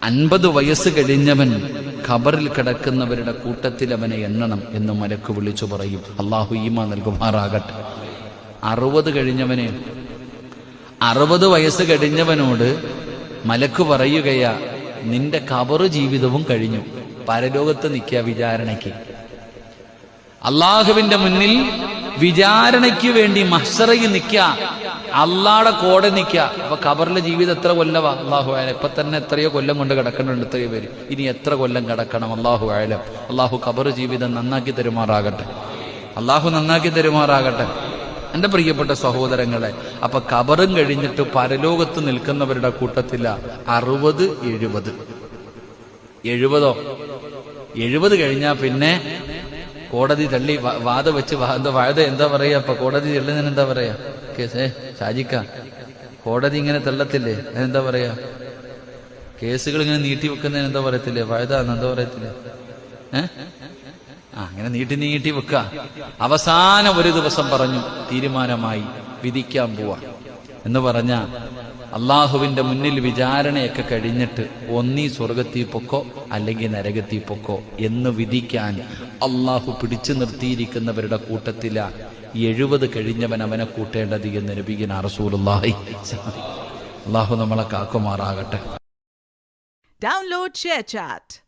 50 വയസ്സ് കഴിഞ്ഞവൻ ഖബറിൽ കിടക്കുന്നവരുടെ കൂട്ടത്തിൽ അവനെ എണ്ണണം എന്ന് മലക്ക് വിളിച്ചു പറയും. അള്ളാഹു ഈമാൻ നൽകുമാറാകട്ടെ. 60 വയസ്സ് കഴിഞ്ഞവനോട് മലക്ക് പറയുകയാ, നിന്റെ ഖബറ് ജീവിതവും കഴിഞ്ഞു, പരലോകത്ത് നിൽക്കുക വിചാരണയ്ക്ക്. അള്ളാഹുവിന്റെ മുന്നിൽ വിചാരണയ്ക്ക് വേണ്ടി മഹ്ശറയിൽ നിൽക്കുക, അള്ളാടെ കോടെ നിൽക്കുക. അപ്പൊ ഖബറിലെ ജീവിതം എത്ര കൊല്ലവാ? അള്ളാഹു ആയാലും ഇപ്പൊ തന്നെ എത്രയോ കൊല്ലം കൊണ്ട് കിടക്കുന്നുണ്ട് എത്രയോ പേര്. ഇനി എത്ര കൊല്ലം കിടക്കണം? അള്ളാഹു ആയാലും. അള്ളാഹു ഖബർ ജീവിതം നന്നാക്കി തരുമാറാകട്ടെ. അള്ളാഹു നന്നാക്കി തരുമാറാകട്ടെ. എന്റെ പ്രിയപ്പെട്ട സഹോദരങ്ങളെ, അപ്പൊ ഖബറും കഴിഞ്ഞിട്ട് പരലോകത്ത് നിൽക്കുന്നവരുടെ കൂട്ടത്തില്ല 60, 70. 70 കഴിഞ്ഞാ പിന്നെ കോടതി തള്ളി വാദ വെച്ച് എന്താ പറയാ? അപ്പൊ കോടതി തള്ളുന്നതിന് എന്താ പറയാ? കേസ് ഷാജിക്ക, കോടതി ഇങ്ങനെ തള്ളത്തില്ലേ, അതിനെന്താ പറയാ? കേസുകൾ ഇങ്ങനെ നീട്ടി വെക്കുന്നതിന് എന്താ പറയത്തില്ലേ? എന്താ പറയത്തില്ലേ? അങ്ങനെ നീട്ടി വെക്ക. അവസാനം ഒരു ദിവസം പറഞ്ഞു, തീരുമാനമായി, വിധിക്കാൻ പോവാ എന്ന് പറഞ്ഞ അള്ളാഹുവിന്റെ മുന്നിൽ വിചാരണയൊക്കെ കഴിഞ്ഞിട്ട് ഒന്നീ സ്വർഗത്തിൽ പൊക്കോ അല്ലെങ്കിൽ നരകത്തിൽ പൊക്കോ എന്ന് വിധിക്കാൻ അള്ളാഹു പിടിച്ചു നിർത്തിയിരിക്കുന്നവരുടെ കൂട്ടത്തില 70 കഴിഞ്ഞവൻ അവനെ കൂട്ടേണ്ടത് എന്ന് നബിയുനാ റസൂലുള്ളാഹി. അള്ളാഹു നമ്മളെ കാക്കുമാറാകട്ടെ. Download ShareChat.